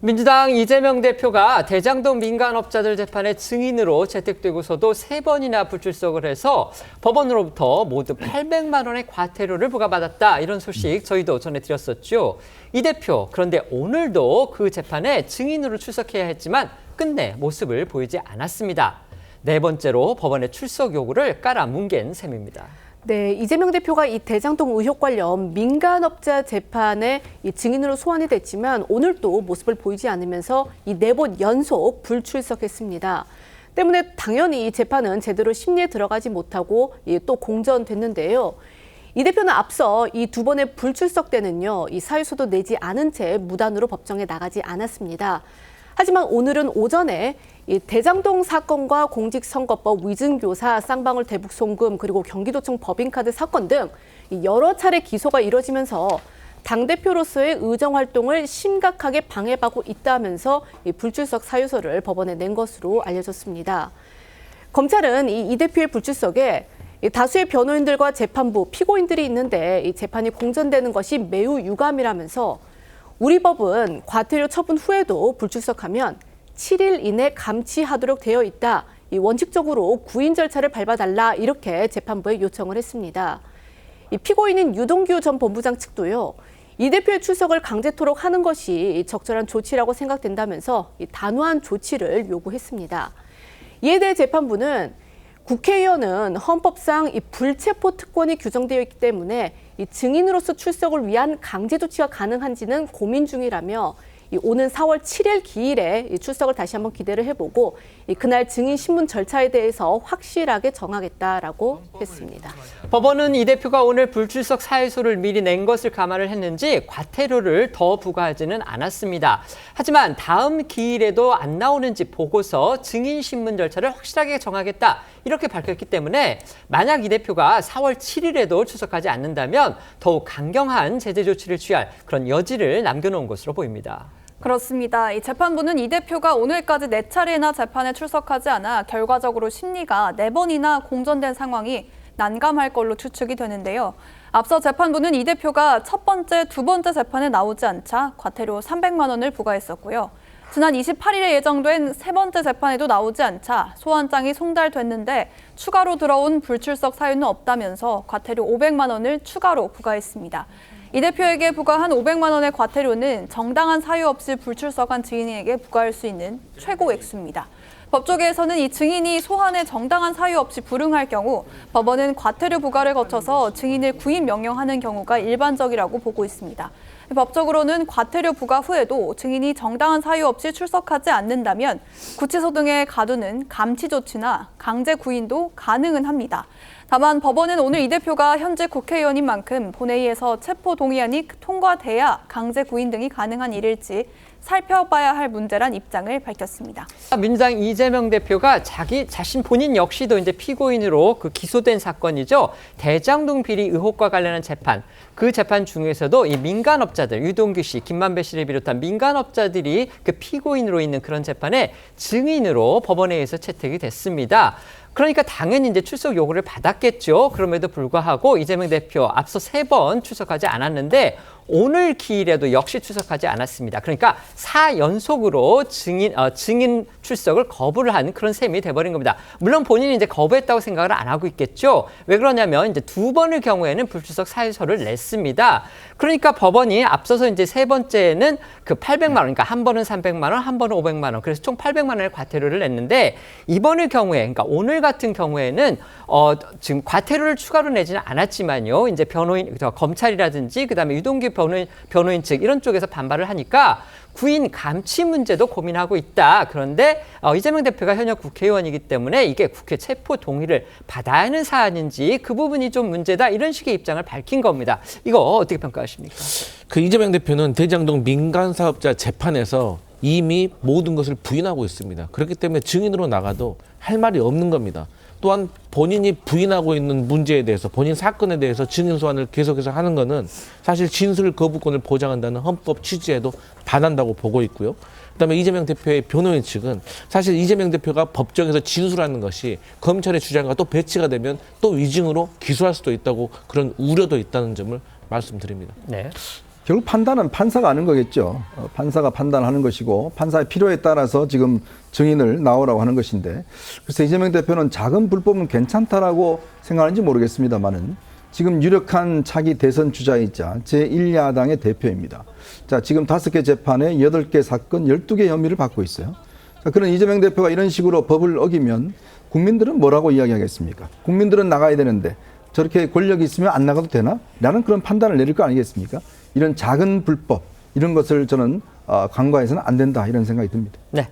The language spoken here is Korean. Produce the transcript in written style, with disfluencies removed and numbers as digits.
민주당 이재명 대표가 대장동 민간업자들 재판의 증인으로 채택되고서도 3번이나 불출석을 해서 법원으로부터 모두 800만 원의 과태료를 부과받았다. 이런 소식 저희도 전해드렸었죠. 이 대표, 그런데 오늘도 그 재판에 증인으로 출석해야 했지만 끝내 모습을 보이지 않았습니다. 네 번째로 법원의 출석 요구를 깔아뭉갠 셈입니다. 네, 이재명 대표가 이 대장동 의혹 관련 민간업자 재판에 이 증인으로 소환이 됐지만 오늘 또 모습을 보이지 않으면서 이 4번 연속 불출석했습니다. 때문에 당연히 이 재판은 제대로 심리에 들어가지 못하고 또 공전됐는데요. 이 대표는 앞서 이 2번의 불출석 때는요, 이 사유서도 내지 않은 채 무단으로 법정에 나가지 않았습니다. 하지만 오늘은 오전에 이 대장동 사건과 공직선거법 위증교사, 쌍방울 대북송금 그리고 경기도청 법인카드 사건 등 여러 차례 기소가 이뤄지면서 당대표로서의 의정활동을 심각하게 방해하고 있다면서 이 불출석 사유서를 법원에 낸 것으로 알려졌습니다. 검찰은 이 대표의 불출석에 다수의 변호인들과 재판부, 피고인들이 있는데 이 재판이 공전되는 것이 매우 유감이라면서 우리 법은 과태료 처분 후에도 불출석하면 7일 이내 감치하도록 되어 있다. 이 원칙적으로 구인 절차를 밟아달라 이렇게 재판부에 요청을 했습니다. 이 피고인인 유동규 전 본부장 측도요. 이 대표의 출석을 강제토록 하는 것이 적절한 조치라고 생각된다면서 이 단호한 조치를 요구했습니다. 이에 대해 재판부는 국회의원은 헌법상 이 불체포 특권이 규정되어 있기 때문에 이 증인으로서 출석을 위한 강제 조치가 가능한지는 고민 중이라며 오는 4월 7일 기일에 출석을 다시 한번 기대를 해보고 그날 증인 신문 절차에 대해서 확실하게 정하겠다라고 했습니다. 법원은 이 대표가 오늘 불출석 사유서를 미리 낸 것을 감안을 했는지 과태료를 더 부과하지는 않았습니다. 하지만 다음 기일에도 안 나오는지 보고서 증인 신문 절차를 확실하게 정하겠다 이렇게 밝혔기 때문에 만약 이 대표가 4월 7일에도 출석하지 않는다면 더욱 강경한 제재 조치를 취할 그런 여지를 남겨놓은 것으로 보입니다. 그렇습니다. 이 재판부는 이 대표가 오늘까지 4차례나 재판에 출석하지 않아 결과적으로 심리가 4번이나 공전된 상황이 난감할 걸로 추측이 되는데요. 앞서 재판부는 이 대표가 첫 번째, 두 번째 재판에 나오지 않자 과태료 300만 원을 부과했었고요. 지난 28일에 예정된 세 번째 재판에도 나오지 않자 소환장이 송달됐는데 추가로 들어온 불출석 사유는 없다면서 과태료 500만 원을 추가로 부과했습니다. 이 대표에게 부과한 500만 원의 과태료는 정당한 사유 없이 불출석한 증인에게 부과할 수 있는 최고 액수입니다. 법조계에서는 이 증인이 소환에 정당한 사유 없이 불응할 경우 법원은 과태료 부과를 거쳐서 증인을 구인 명령하는 경우가 일반적이라고 보고 있습니다. 법적으로는 과태료 부과 후에도 증인이 정당한 사유 없이 출석하지 않는다면 구치소 등에 가두는 감치 조치나 강제 구인도 가능은 합니다. 다만 법원은 오늘 이 대표가 현직 국회의원인 만큼 본회의에서 체포 동의안이 통과돼야 강제 구인 등이 가능한 일일지 살펴봐야 할 문제란 입장을 밝혔습니다. 민주당 이재명 대표가 자신 본인 역시도 이제 피고인으로 기소된 사건이죠. 대장동 비리 의혹과 관련한 재판. 그 재판 중에서도 이 민간업자들, 유동규 씨, 김만배 씨를 비롯한 민간업자들이 그 피고인으로 있는 그런 재판에 증인으로 법원에 의해서 채택이 됐습니다. 그러니까 당연히 이제 출석 요구를 받았겠죠. 그럼에도 불구하고 이재명 대표 앞서 3번 출석하지 않았는데 오늘 기일에도 역시 출석하지 않았습니다. 그러니까 4연속으로 증인 출석을 거부를 한 그런 셈이 돼버린 겁니다. 물론 본인이 이제 거부했다고 생각을 안 하고 있겠죠. 왜 그러냐면 이제 2번의 경우에는 불출석 사유서를 냈습니다. 그러니까 법원이 앞서서 이제 3번째는 그 800만 원, 그러니까 한 번은 300만 원, 한 번은 500만 원, 그래서 총 800만 원의 과태료를 냈는데 이번의 경우에, 그러니까 오늘 같은 경우에는 지금 과태료를 추가로 내지는 않았지만요. 이제 검찰이라든지 그다음에 유동규 변호인 측 이런 쪽에서 반발을 하니까 구인 감치 문제도 고민하고 있다. 그런데 이재명 대표가 현역 국회의원이기 때문에 이게 국회 체포 동의를 받아야 하는 사안인지 그 부분이 좀 문제다. 이런 식의 입장을 밝힌 겁니다. 이거 어떻게 평가하십니까? 그 이재명 대표는 대장동 민간사업자 재판에서 이미 모든 것을 부인하고 있습니다. 그렇기 때문에 증인으로 나가도 할 말이 없는 겁니다. 또한 본인이 부인하고 있는 문제에 대해서 본인 사건에 대해서 증인 소환을 계속해서 하는 것은 사실 진술 거부권을 보장한다는 헌법 취지에도 반한다고 보고 있고요. 그다음에 이재명 대표의 변호인 측은 사실 이재명 대표가 법정에서 진술하는 것이 검찰의 주장과 또 배치가 되면 또 위증으로 기소할 수도 있다고 그런 우려도 있다는 점을 말씀드립니다. 네. 결국 판단은 판사가 하는 거겠죠. 판사가 판단하는 것이고 판사의 필요에 따라서 지금 증인을 나오라고 하는 것인데 그래서 이재명 대표는 작은 불법은 괜찮다라고 생각하는지 모르겠습니다만은 지금 유력한 차기 대선 주자이자 제1야당의 대표입니다. 자, 지금 5개 재판에 8개 사건 12개 혐의를 받고 있어요. 자, 그런 이재명 대표가 이런 식으로 법을 어기면 국민들은 뭐라고 이야기하겠습니까? 국민들은 나가야 되는데 저렇게 권력이 있으면 안 나가도 되나? 라는 그런 판단을 내릴 거 아니겠습니까? 이런 작은 불법, 이런 것을 저는 간과해서는 안 된다 이런 생각이 듭니다. 네.